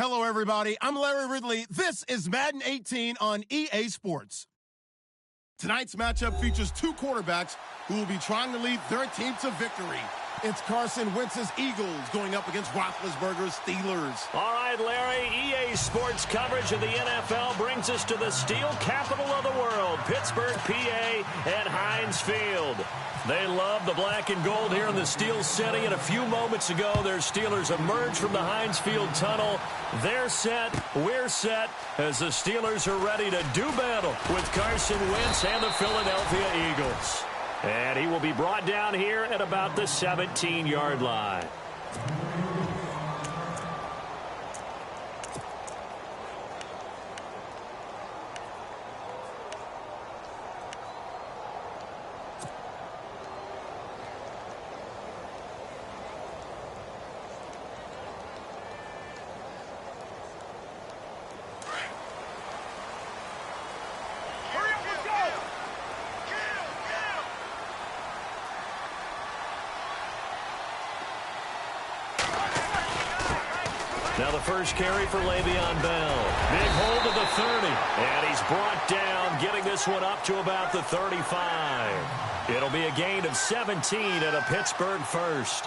Hello, everybody. I'm Larry Ridley. This is Madden 18 on EA Sports. Tonight's matchup features two quarterbacks who will be trying to lead their team to victory. It's Carson Wentz's Eagles going up against Roethlisberger's Steelers. All right, Larry, EA Sports coverage of the NFL brings us to the steel capital of the world, Pittsburgh, PA, and Heinz Field. They love the black and gold here in the Steel City, and a few moments ago, their Steelers emerged from the Heinz Field tunnel. They're set, we're set, as the Steelers are ready to do battle with Carson Wentz and the Philadelphia Eagles. And he will be brought down here at about the 17-yard line. Now the first carry for Le'Veon Bell. Big hold of the 30. And he's brought down, getting this one up to about the 35. It'll be a gain of 17 and a Pittsburgh first.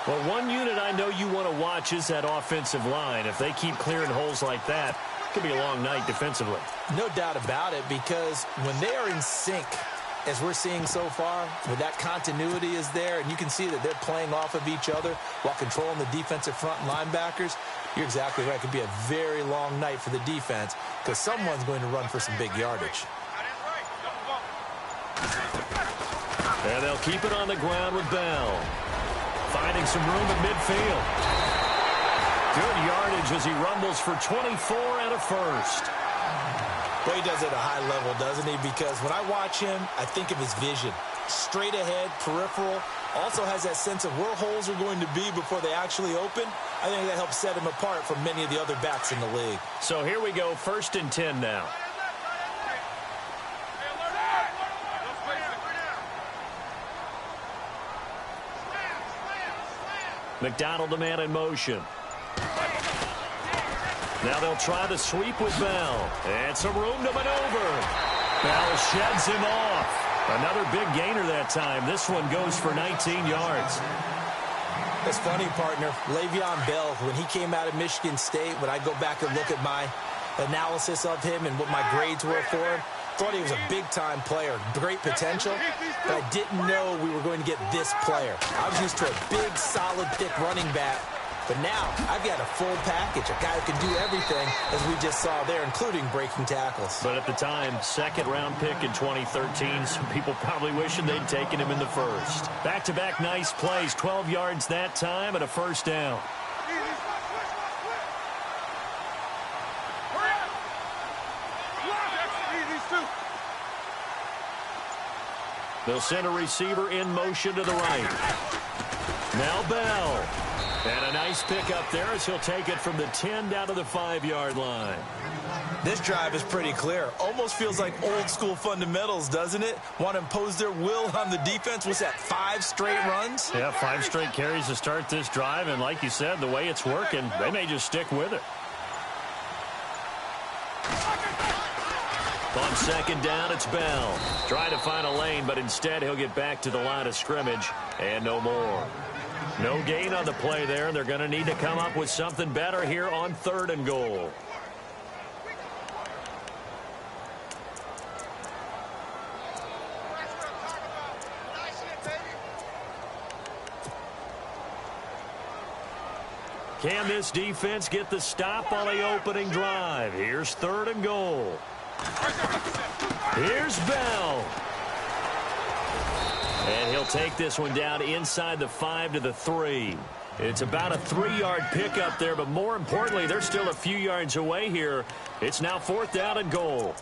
Well, one unit I know you want to watch is that offensive line. If they keep clearing holes like that, it could be a long night defensively. No doubt about it, because when they are in sync, as we're seeing so far, where that continuity is there, and you can see that they're playing off of each other while controlling the defensive front and linebackers, you're exactly right. It could be a very long night for the defense because someone's going to run for some big yardage. And they'll keep it on the ground with Bell. Finding some room at midfield. Good yardage as he rumbles for 24 and a first. Well, he does it at a high level, doesn't he? Because when I watch him, I think of his vision. Straight ahead, peripheral. Also has that sense of where holes are going to be before they actually open. I think that helps set him apart from many of the other backs in the league. So here we go, 1st and 10 now. McDonald, the man in motion. Now they'll try the sweep with Bell. And some room to maneuver. Bell sheds him off. Another big gainer that time. This one goes for 19 yards. That's funny, partner. Le'Veon Bell, when he came out of Michigan State, when I go back and look at my analysis of him and what my grades were for him, thought he was a big-time player, great potential, but I didn't know we were going to get this player. I was used to a big, solid, thick running back. But now, I've got a full package, a guy who can do everything, as we just saw there, including breaking tackles. But at the time, 2nd-round pick in 2013, some people probably wishing they'd taken him in the first. Back-to-back nice plays, 12 yards that time, and a first down. They'll send a receiver in motion to the right. Now Bell. And a nice pick up there as he'll take it from the 10 down to the 5-yard line. This drive is pretty clear. Almost feels like old-school fundamentals, doesn't it? Want to impose their will on the defense. Was that 5 straight runs? Yeah, 5 straight carries to start this drive. And like you said, the way it's working, they may just stick with it. On 2nd down, it's Bell. Trying to find a lane, but instead he'll get back to the line of scrimmage. And no more. No gain on the play there, and they're going to need to come up with something better here on 3rd and goal. Can this defense get the stop on the opening drive? Here's 3rd and goal. Here's Bell. And he'll take this one down inside the 5 to the 3. It's about a 3-yard pickup there, but more importantly, they're still a few yards away here. It's now 4th down and goal.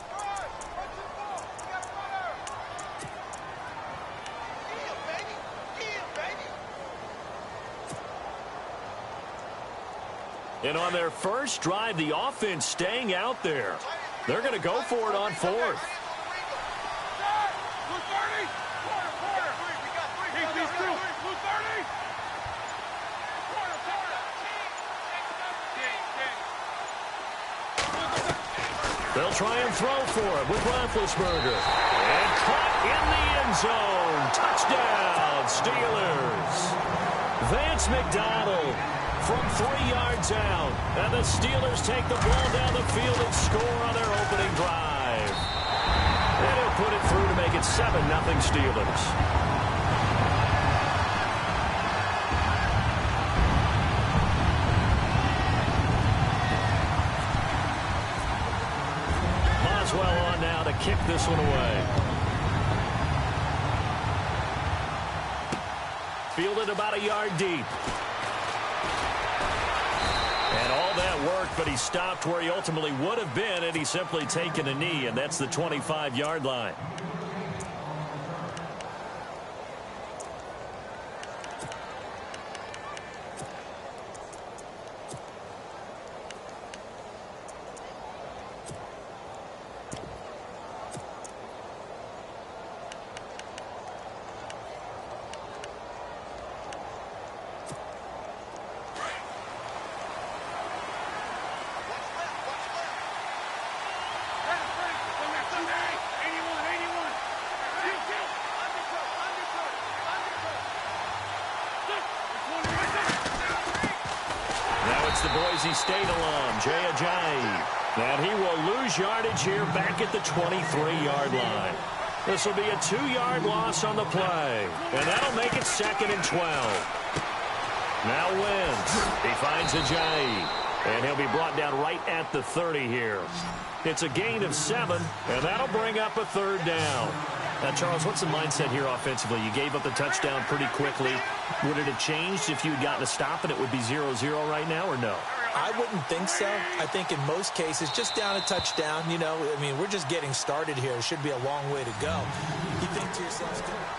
And on their first drive, the offense staying out there. They're going to go for it on 4th. They'll try and throw for it with Roethlisberger. And caught in the end zone. Touchdown, Steelers. Vance McDonald from 3 yards out. And the Steelers take the ball down the field and score on their opening drive. And he'll put it through to make it 7-0 Steelers. Boswell on now to kick this one away. Fielded about a yard deep. And all that work, but he stopped where he ultimately would have been had he simply taken a knee, and that's the 25-yard line. The Boise State alum, Jay Ajayi. And he will lose yardage here back at the 23-yard line. This will be a 2-yard loss on the play. And that'll make it 2nd and 12. Now Wentz. He finds Ajayi. And he'll be brought down right at the 30 here. It's a gain of 7, and that'll bring up a 3rd down. Now, Charles, what's the mindset here offensively? You gave up the touchdown pretty quickly. Would it have changed if you had gotten a stop and it would be 0-0 right now, or no? I wouldn't think so. I think in most cases, just down a touchdown, you know, I mean, we're just getting started here. It should be a long way to go. You think to yourself,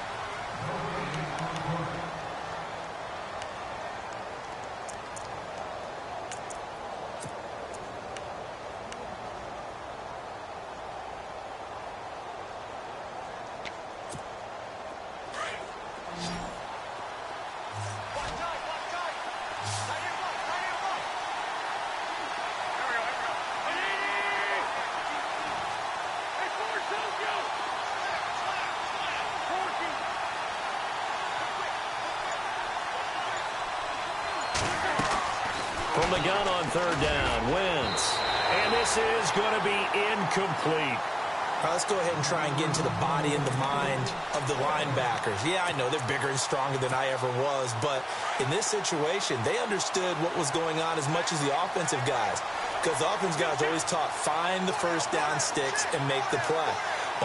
from the gun on 3rd down, Wentz. And this is going to be incomplete. All right, let's go ahead and try and get into the body and the mind of the linebackers. Yeah, I know they're bigger and stronger than I ever was, but in this situation, they understood what was going on as much as the offensive guys, because the offensive guys always taught, find the first down sticks and make the play.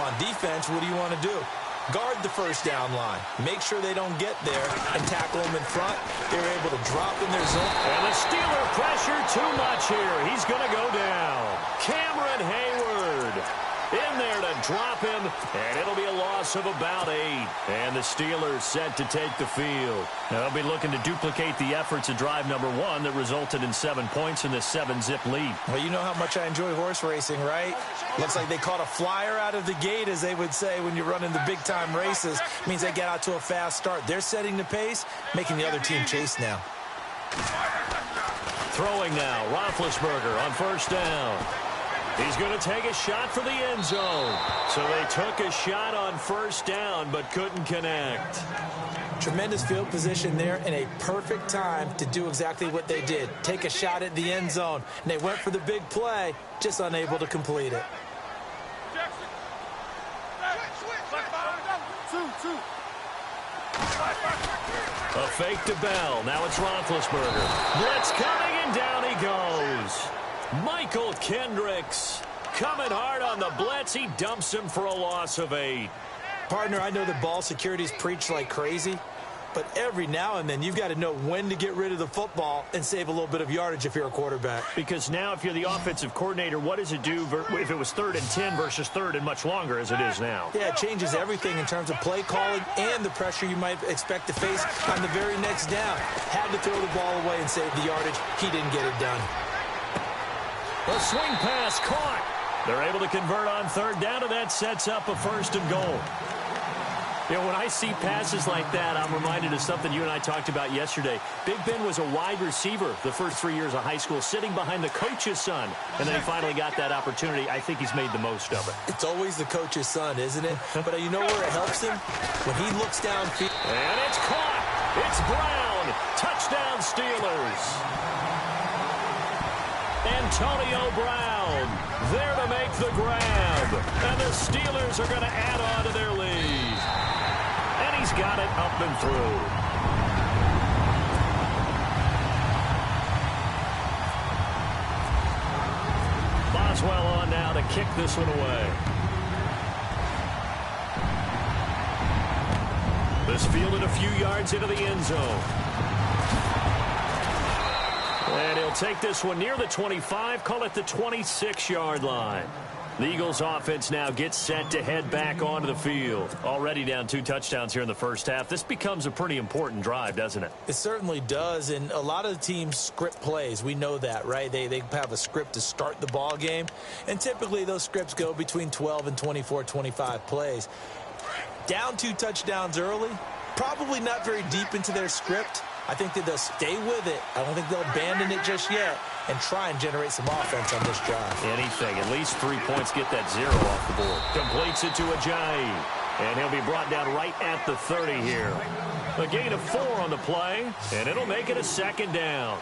On defense, what do you want to do? Guard the first down line. Make sure they don't get there and tackle them in front. They're able to drop in their zone. And the Steeler pressure too much here. He's going to go down. Cameron Hayward in there to drop him, and it'll be a loss of about 8. And the Steelers set to take the field. They'll be looking to duplicate the efforts of drive number 1 that resulted in 7 points in this 7-zip lead. Well, you know how much I enjoy horse racing, right? Looks like they caught a flyer out of the gate, as they would say when you're running the big-time races. It means they get out to a fast start. They're setting the pace, making the other team chase now. Throwing now, Roethlisberger on 1st down. He's going to take a shot for the end zone. So they took a shot on 1st down, but couldn't connect. Tremendous field position there and a perfect time to do exactly what they did. Take a shot at the end zone. And they went for the big play, just unable to complete it. A fake to Bell. Now it's Roethlisberger. Blitz coming, and down he goes. Michael Kendricks coming hard on the blitz. He dumps him for a loss of 8. Partner, I know the ball security's preached like crazy, but every now and then you've got to know when to get rid of the football and save a little bit of yardage if you're a quarterback. Because now if you're the offensive coordinator, what does it do if it was 3rd and 10 versus 3rd and much longer as it is now? Yeah, it changes everything in terms of play calling and the pressure you might expect to face on the very next down. Had to throw the ball away and save the yardage. He didn't get it done. A swing pass caught. They're able to convert on 3rd down, and that sets up a 1st and goal. You know, when I see passes like that, I'm reminded of something you and I talked about yesterday. Big Ben was a wide receiver the first 3 years of high school, sitting behind the coach's son, and then he finally got that opportunity. I think he's made the most of it. It's always the coach's son, isn't it? But you know where it helps him? When he looks downfield. And it's caught. It's Brown. Touchdown, Steelers. Antonio Brown there to make the grab. And the Steelers are going to add on to their lead. And he's got it up and through. Boswell on now to kick this one away. This fielded a few yards into the end zone. And he'll take this one near the 25, call it the 26-yard line. The Eagles offense now gets set to head back onto the field. Already down 2 touchdowns here in the first half. This becomes a pretty important drive, doesn't it? It certainly does, and a lot of the teams script plays. We know that, right? They have a script to start the ball game, and typically those scripts go between 12 and 24, 25 plays. Down 2 touchdowns early, probably not very deep into their script. I think that they'll stay with it. I don't think they'll abandon it just yet and try and generate some offense on this drive. Anything. At least 3 points, get that 0 off the board. Completes it to Ajayi. And he'll be brought down right at the 30 here. A gain of 4 on the play, and it'll make it a 2nd down.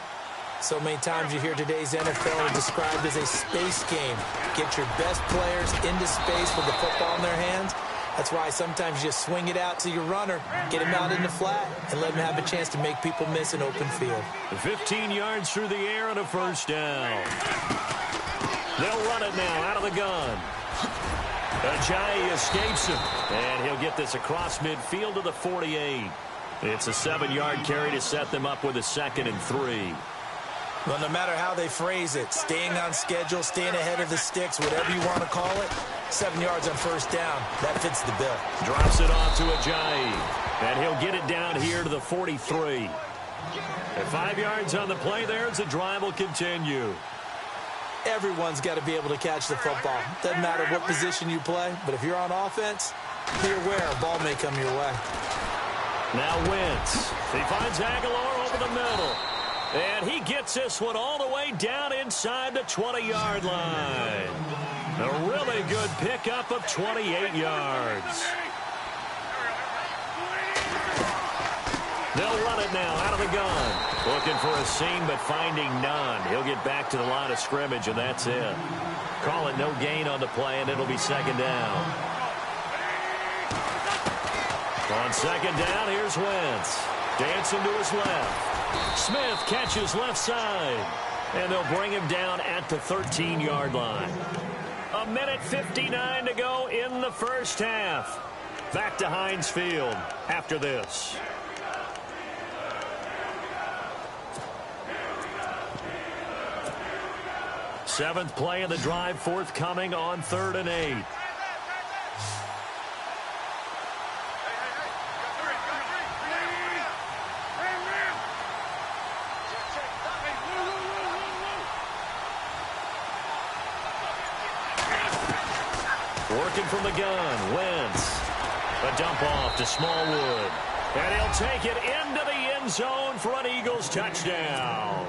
So many times you hear today's NFL described as a space game. Get your best players into space with the football in their hands. That's why sometimes you just swing it out to your runner, get him out in the flat, and let him have a chance to make people miss an open field. 15 yards through the air and a 1st down. They'll run it now out of the gun. Ajayi escapes him, and he'll get this across midfield to the 48. It's a 7-yard carry to set them up with a 2nd and 3. Well, no matter how they phrase it, staying on schedule, staying ahead of the sticks, whatever you want to call it, 7 yards on 1st down, that fits the bill. Drops it off to Ajayi, and he'll get it down here to the 43. And 5 yards on the play there as the drive will continue. Everyone's got to be able to catch the football. Doesn't matter what position you play, but if you're on offense, be aware a ball may come your way. Now Wentz. He finds Aguilar over the middle. And he gets this one all the way down inside the 20-yard line. A really good pickup of 28 yards. They'll run it now out of the gun. Looking for a seam, but finding none. He'll get back to the line of scrimmage, and that's it. Call it no gain on the play, and it'll be 2nd down. On 2nd down, here's Wentz. Dancing to his left. Smith catches left side, and they'll bring him down at the 13-yard line. 1:59 to go in the first half. Back to Heinz Field after this. Seventh play of the drive forthcoming on 3rd and 8. Working from the gun, Wentz. A dump off to Smallwood. And he'll take it into the end zone for an Eagles touchdown.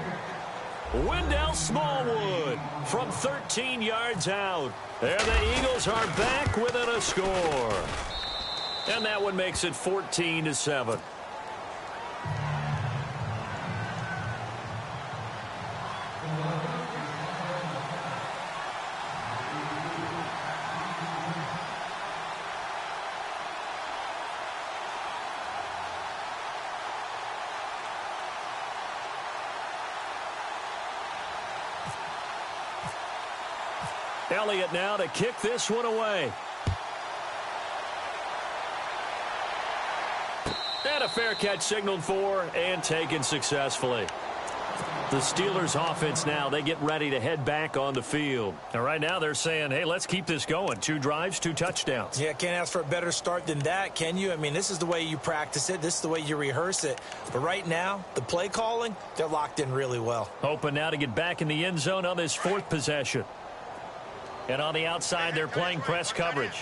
Wendell Smallwood from 13 yards out. There the Eagles are back within a score. And that one makes it 14-7. Elliott now to kick this one away. And a fair catch signaled for and taken successfully. The Steelers offense now, they get ready to head back on the field. And right now they're saying, hey, let's keep this going. 2 drives, 2 touchdowns. Yeah, can't ask for a better start than that, can you? I mean, this is the way you practice it. This is the way you rehearse it. But right now, the play calling, they're locked in really well. Hoping now to get back in the end zone on this 4th possession. And on the outside, they're playing press coverage.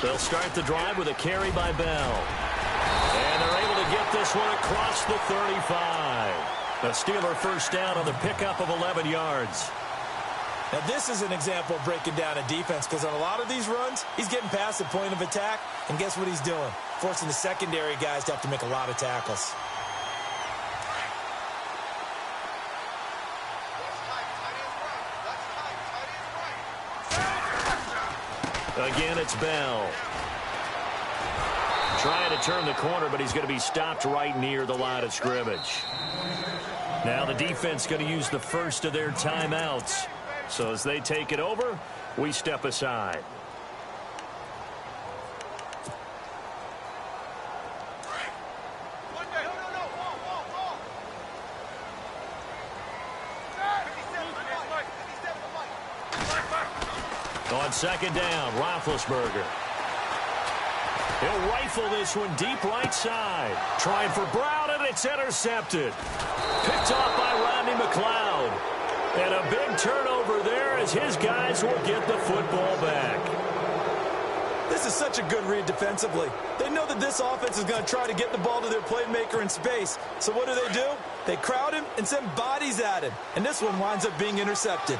They'll start the drive with a carry by Bell. And they're able to get this one across the 35. A Steeler first down on the pickup of 11 yards. Now, this is an example of breaking down a defense, because on a lot of these runs, he's getting past the point of attack, and guess what he's doing? Forcing the secondary guys to have to make a lot of tackles. Again, it's Bell. Trying to turn the corner, but he's going to be stopped right near the line of scrimmage. Now the defense going to use the first of their timeouts. So as they take it over, we step aside. On second down, Roethlisberger. He'll rifle this one deep right side. Trying for Brown, and it's intercepted. Picked off by Rodney McLeod. And a big turnover there as his guys will get the football back. This is such a good read defensively. They know that this offense is going to try to get the ball to their playmaker in space. So what do? They crowd him and send bodies at him. And this one winds up being intercepted.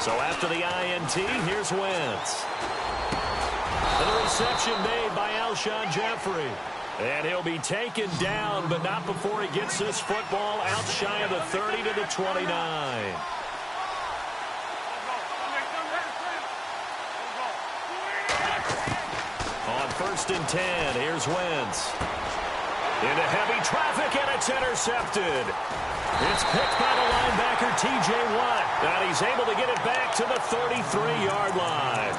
So after the INT, here's Wentz. And the reception made by Alshon Jeffrey. And he'll be taken down, but not before he gets this football out shy of the 30 to the 29. On 1st and 10, here's Wentz. Into heavy traffic, and it's intercepted. It's picked by the linebacker, T.J. Watt. And he's able to get it back to the 33-yard line.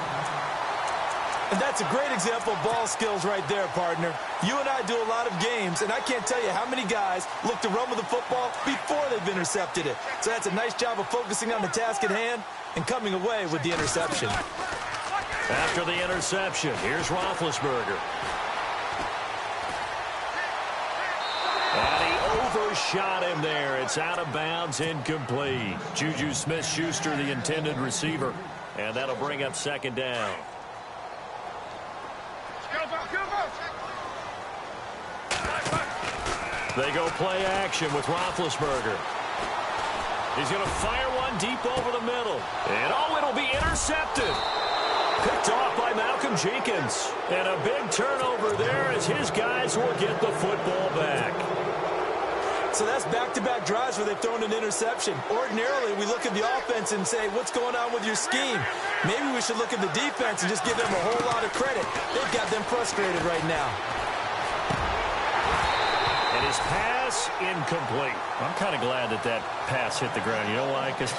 And that's a great example of ball skills right there, partner. You and I do a lot of games, and I can't tell you how many guys look to run with the football before they've intercepted it. So that's a nice job of focusing on the task at hand and coming away with the interception. After the interception, here's Roethlisberger. And he overshot him there. It's out of bounds, incomplete. Juju Smith-Schuster, the intended receiver. And that'll bring up second down. They go play action with Roethlisberger. He's going to fire one deep over the middle. And it'll be intercepted. Picked off by Malcolm Jenkins. And a big turnover there as his guys will get the football back. So that's back-to-back drives where they've thrown an interception. Ordinarily, we look at the offense and say, what's going on with your scheme? Maybe we should look at the defense and just give them a whole lot of credit. They've got them frustrated right now. And his pass incomplete. I'm kind of glad that pass hit the ground. You know why? Because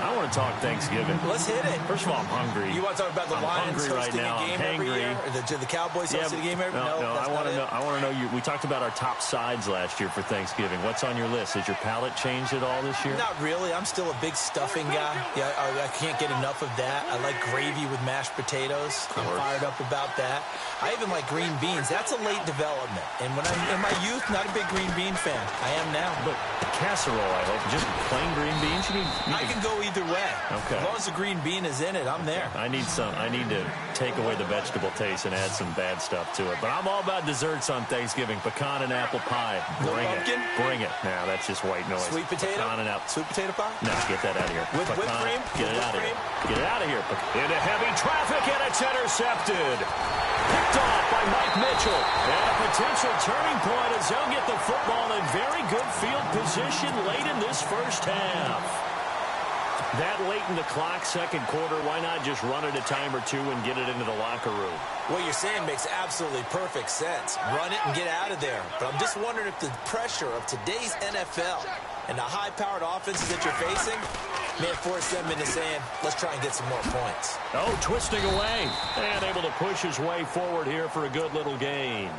I want to talk Thanksgiving. Let's hit it. First of all, I'm hungry. You want to talk about the Lions hosting right now. a game every year? Or the Cowboys hosting a game every year? No, I want to know. We talked about our top sides last year for Thanksgiving. What's on your list? Has your palate changed at all this year? Not really. I'm still a big stuffing guy. Yeah, I can't get enough of that. I like gravy with mashed potatoes. I'm fired up about that. I even like green beans. That's a late development. And when I'm in my youth, not a big green bean fan. I am now. But casserole, I hope. Just plain green beans? I can go either way. Okay. As long as the green bean is in it, I'm there. I need to take away the vegetable taste and add some bad stuff to it. But I'm all about desserts on Thanksgiving. Pecan and apple pie. Bring it. Bring it. Now, that's just white noise. Sweet potato? Pecan and apple. Sweet potato pie? No, get that out of here. With whipped cream? Get it out of here. Get it out of here. Into heavy traffic, and it's intercepted. Picked off by Mike Mitchell. And a potential turning point as they'll get the football in very good field position late in this first half. That late in the clock, second quarter, why not just run it a time or two and get it into the locker room? What you're saying makes absolutely perfect sense. Run it and get out of there. But I'm just wondering if the pressure of today's NFL and the high-powered offenses that you're facing may force them into saying, let's try and get some more points. Oh, twisting away. And able to push his way forward here for a good little gain.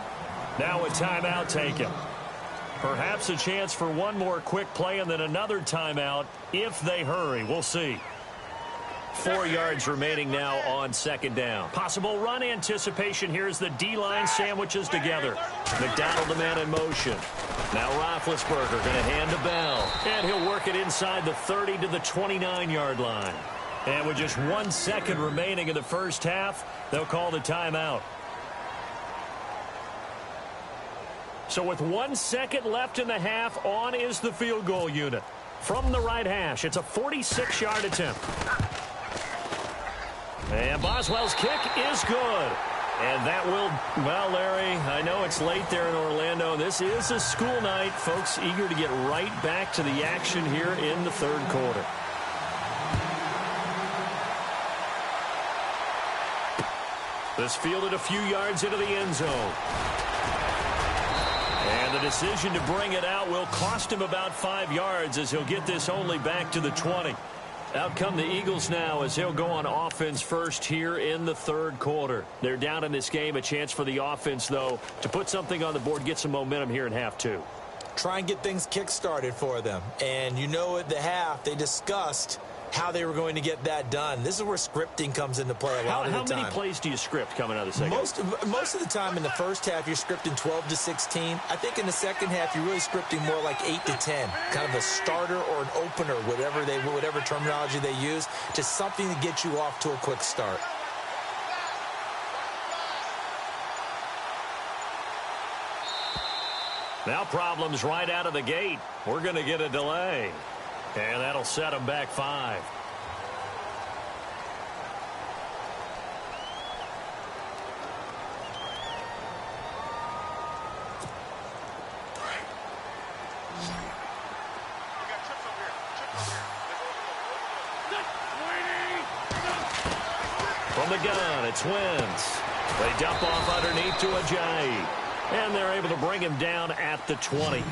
Now a timeout taken. Perhaps a chance for one more quick play and then another timeout if they hurry. We'll see. 4 yards remaining now on second down. Possible run anticipation here as the D-line sandwiches together. McDonald, the man in motion. Now Roethlisberger going to hand to Bell. And he'll work it inside the 30 to the 29-yard line. And with just 1 second remaining in the first half, they'll call the timeout. So with 1 second left in the half, on is the field goal unit. From the right hash, it's a 46-yard attempt. And Boswell's kick is good. And that will, well, Larry, I know it's late there in Orlando. This is a school night. Folks eager to get right back to the action here in the third quarter. This fielded a few yards into the end zone. And the decision to bring it out will cost him about 5 yards as he'll get this only back to the 20. Out come the Eagles now as he'll go on offense first here in the third quarter. They're down in this game. A chance for the offense, though, to put something on the board, get some momentum here in half two. Try and get things kick-started for them. And you know at the half they discussed how they were going to get that done. This is where scripting comes into play a lot of the time. How many plays do you script coming out of the second? Most of the time in the first half, you're scripting 12 to 16. I think in the second half, you're really scripting more like 8 to 10. Kind of a starter or an opener, whatever terminology they use, to something to get you off to a quick start. Now problems right out of the gate. We're going to get a delay. And that'll set them back 5. From the gun, it's Wentz. They dump off underneath to Ajayi. And they're able to bring him down at the 20.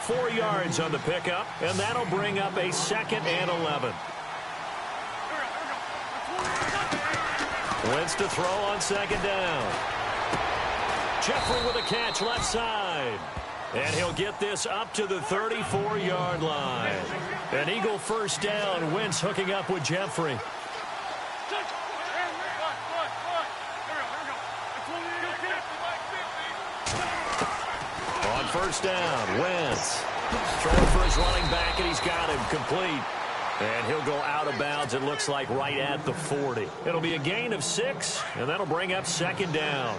4 yards on the pickup, and that'll bring up a 2nd and 11. Wentz to throw on second down. Jeffrey with a catch left side. And he'll get this up to the 34-yard line. An Eagle first down. Wentz hooking up with Jeffrey. On first down, Wentz throwing for his running back, and he's got him complete. And he'll go out of bounds, it looks like, right at the 40. It'll be a gain of 6, and that'll bring up second down.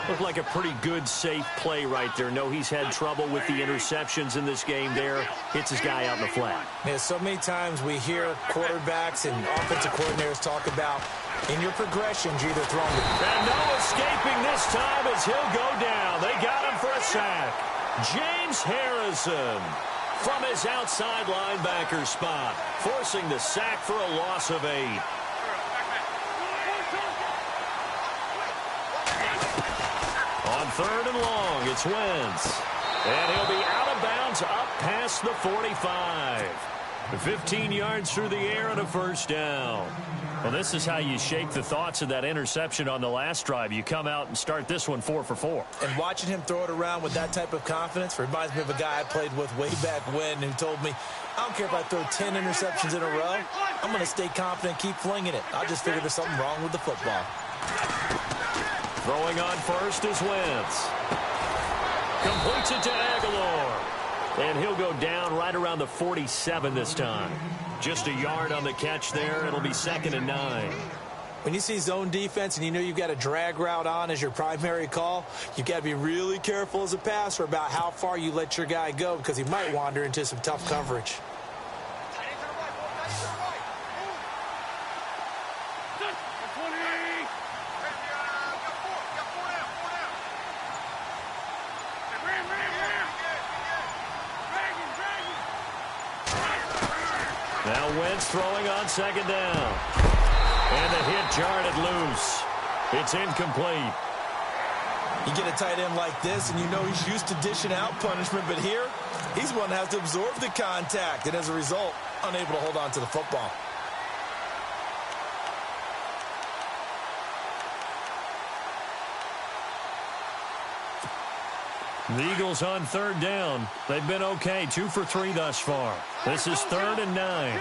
Looked like a pretty good, safe play right there. No, he's had trouble with the interceptions in this game there. Hits his guy out in the flat. Yeah, so many times we hear quarterbacks and offensive coordinators talk about, in your progressions, you're either throwing the... And no escaping this time as he'll go down. They got him for a sack. James Harrison from his outside linebacker spot, forcing the sack for a loss of 8. On third and long, it's Wentz. And he'll be out of bounds up past the 45. 15 yards through the air and a first down. Well, this is how you shake the thoughts of that interception on the last drive. You come out and start this one 4 for 4. And watching him throw it around with that type of confidence reminds me of a guy I played with way back when who told me, I don't care if I throw 10 interceptions in a row. I'm going to stay confident, keep flinging it. I just figured there's something wrong with the football. Throwing on first is Wentz. Completes it to Aguilar. And he'll go down right around the 47 this time. Just a yard on the catch there. It'll be 2nd and 9. When you see zone defense and you know you've got a drag route on as your primary call, you've got to be really careful as a passer about how far you let your guy go because he might wander into some tough coverage. Now Wentz throwing on second down. And the hit jarred it loose. It's incomplete. You get a tight end like this, and you know he's used to dishing out punishment, but here, he's one that has to absorb the contact, and as a result, unable to hold on to the football. The Eagles on third down. They've been okay, 2 for 3 thus far. This is 3rd and 9.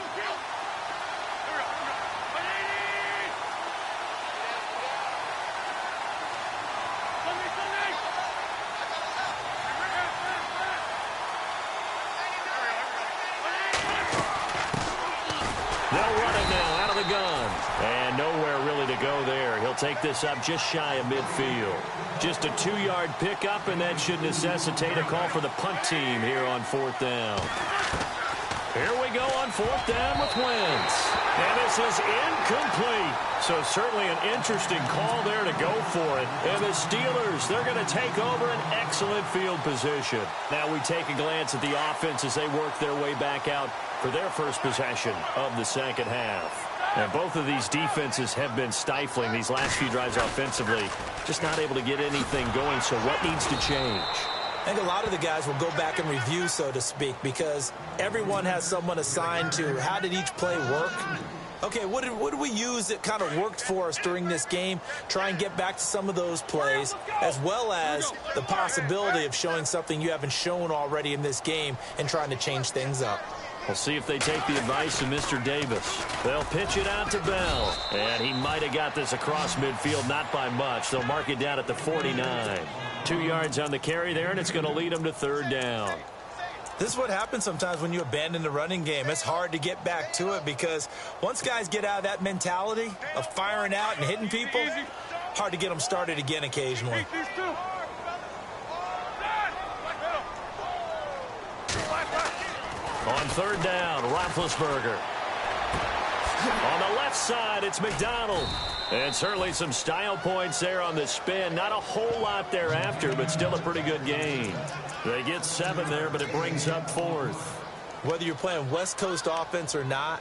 run it now out of the gun. And nowhere really to go there. He'll take this up just shy of midfield. Just a 2-yard pickup, and that should necessitate a call for the punt team here on 4th down. Here we go on 4th down with Wentz. And this is incomplete. So certainly an interesting call there to go for it. And the Steelers, they're going to take over an excellent field position. Now we take a glance at the offense as they work their way back out for their first possession of the second half. And both of these defenses have been stifling these last few drives offensively. Just not able to get anything going. So what needs to change? I think a lot of the guys will go back and review, so to speak, because everyone has someone assigned to how did each play work. Okay, what did we use that kind of worked for us during this game? Try and get back to some of those plays, as well as the possibility of showing something you haven't shown already in this game and trying to change things up. We'll see if they take the advice of Mr. Davis. They'll pitch it out to Bell. And he might have got this across midfield, not by much. They'll mark it down at the 49. 2 yards on the carry there, and it's going to lead them to 3rd down. This is what happens sometimes when you abandon the running game. It's hard to get back to it because once guys get out of that mentality of firing out and hitting people, hard to get them started again occasionally. On 3rd down, Roethlisberger. On the left side, it's McDonald. And certainly some style points there on the spin. Not a whole lot thereafter, but still a pretty good gain. They get 7 there, but it brings up 4th. Whether you're playing West Coast offense or not,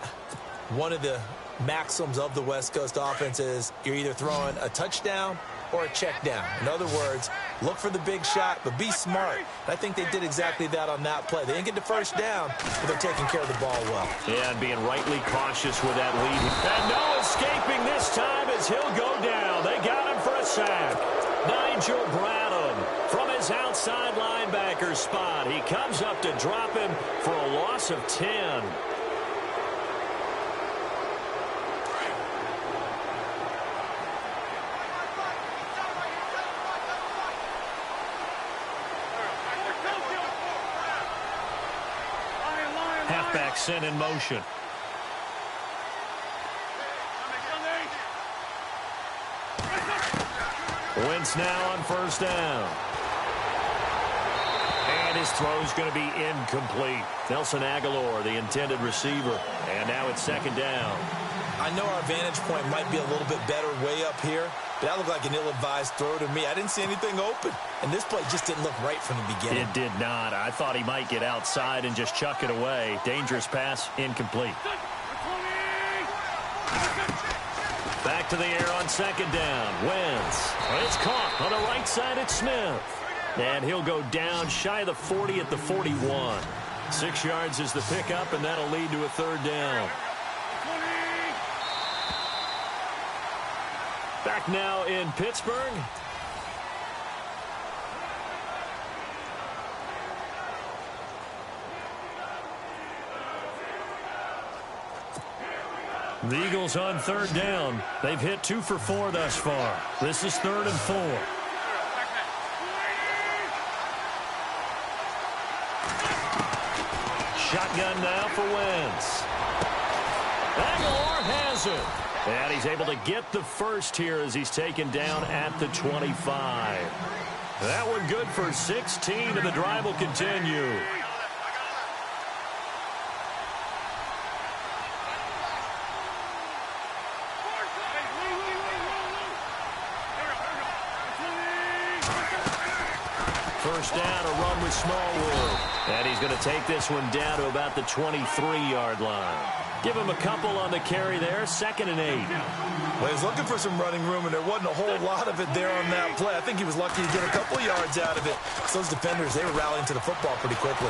one of the maxims of the West Coast offense is you're either throwing a touchdown or a check down. In other words, look for the big shot, but be smart. And I think they did exactly that on that play. They didn't get the first down, but they're taking care of the ball well. Yeah, and being rightly cautious with that lead. And no escaping this time as he'll go down. They got him for a sack. Nigel Bradham from his outside linebacker spot. He comes up to drop him for a loss of 10. Halfback sent in motion. Wentz now on 1st down. And his throw's going to be incomplete. Nelson Aguilar, the intended receiver. And now it's 2nd down. I know our vantage point might be a little bit better way up here, but that looked like an ill-advised throw to me. I didn't see anything open, and this play just didn't look right from the beginning. It did not. I thought he might get outside and just chuck it away. Dangerous pass, incomplete. Back to the air on 2nd down. Wentz. It's caught on the right side. It's Smith. And he'll go down shy of the 40 at the 41. 6 yards is the pickup, and that'll lead to a 3rd down. Back now in Pittsburgh. The Eagles on 3rd down. They've hit 2 for 4 thus far. This is 3rd and 4. Shotgun now for Wentz. Aguilar has it. And he's able to get the first here as he's taken down at the 25. That one good for 16, and the drive will continue. First down, a run with Smallwood. And he's going to take this one down to about the 23-yard line. Give him a couple on the carry there, 2nd and 8. Well, he was looking for some running room, and there wasn't a whole lot of it there on that play. I think he was lucky to get a couple of yards out of it. So those defenders, they were rallying to the football pretty quickly.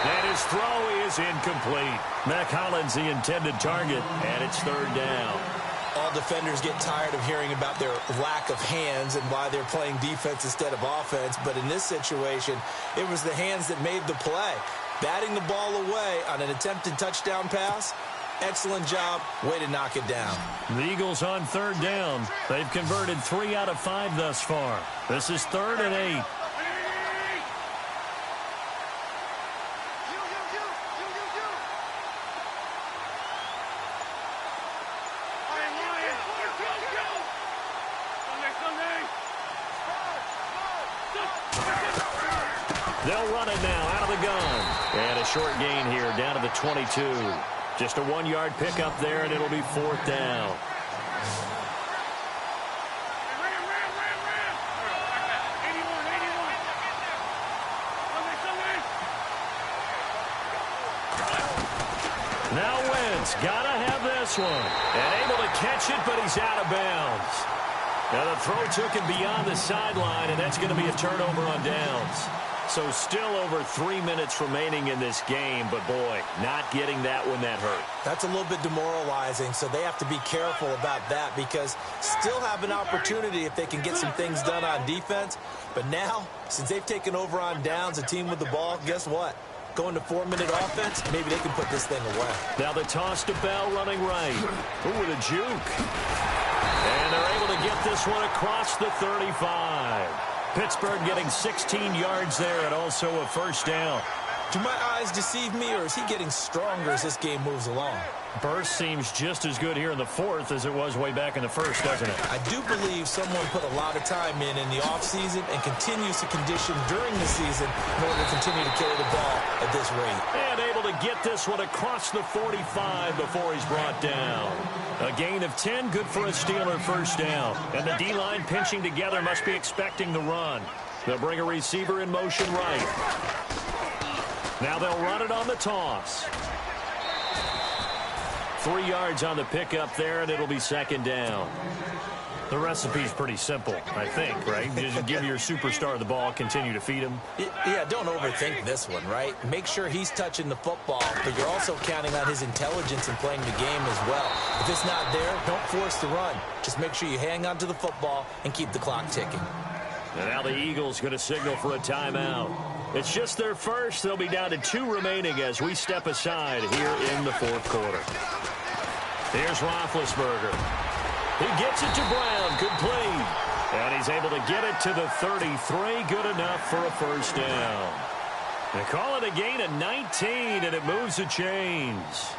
And his throw is incomplete. Mac Hollins, the intended target, and it's 3rd down. All defenders get tired of hearing about their lack of hands and why they're playing defense instead of offense. But in this situation, it was the hands that made the play. Batting the ball away on an attempted touchdown pass. Excellent job. Way to knock it down. The Eagles on 3rd down. They've converted 3 out of 5 thus far. This is 3rd and 8. They'll run it now out of the gun. And a short gain here down to the 22. Just a 1-yard pickup there, and it'll be 4th down. Now Wentz, gotta have this one. And able to catch it, but he's out of bounds. Now the throw took him beyond the sideline, and that's going to be a turnover on downs. So still over 3 minutes remaining in this game, but boy, not getting that one that hurt. That's a little bit demoralizing, so they have to be careful about that because still have an opportunity if they can get some things done on defense. But now, since they've taken over on downs, a team with the ball, guess what? Going to 4-minute offense, maybe they can put this thing away. Now the toss to Bell running right. Ooh, with a juke. And they're able to get this one across the 35. Pittsburgh getting 16 yards there and also a 1st down. Do my eyes deceive me, or is he getting stronger as this game moves along? Burst seems just as good here in the 4th as it was way back in the 1st, doesn't it? I do believe someone put a lot of time in the offseason and continues to condition during the season in order to continue to carry the ball at this rate. And able to get this one across the 45 before he's brought down. A gain of 10, good for a Steeler 1st down. And the D-line pinching together must be expecting the run. They'll bring a receiver in motion right. Now they'll run it on the toss. 3 yards on the pickup there, and it'll be 2nd down. The recipe's pretty simple, I think, right? You just give your superstar the ball, continue to feed him. Yeah, don't overthink this one, right? Make sure he's touching the football, but you're also counting on his intelligence in playing the game as well. If it's not there, don't force the run. Just make sure you hang on to the football and keep the clock ticking. And now the Eagles going to signal for a timeout. It's just their first. They'll be down to 2 remaining as we step aside here in the 4th quarter. Here's Roethlisberger. He gets it to Brown. Good play. And he's able to get it to the 33. Good enough for a 1st down. They call it a gain of 19, and it moves the chains.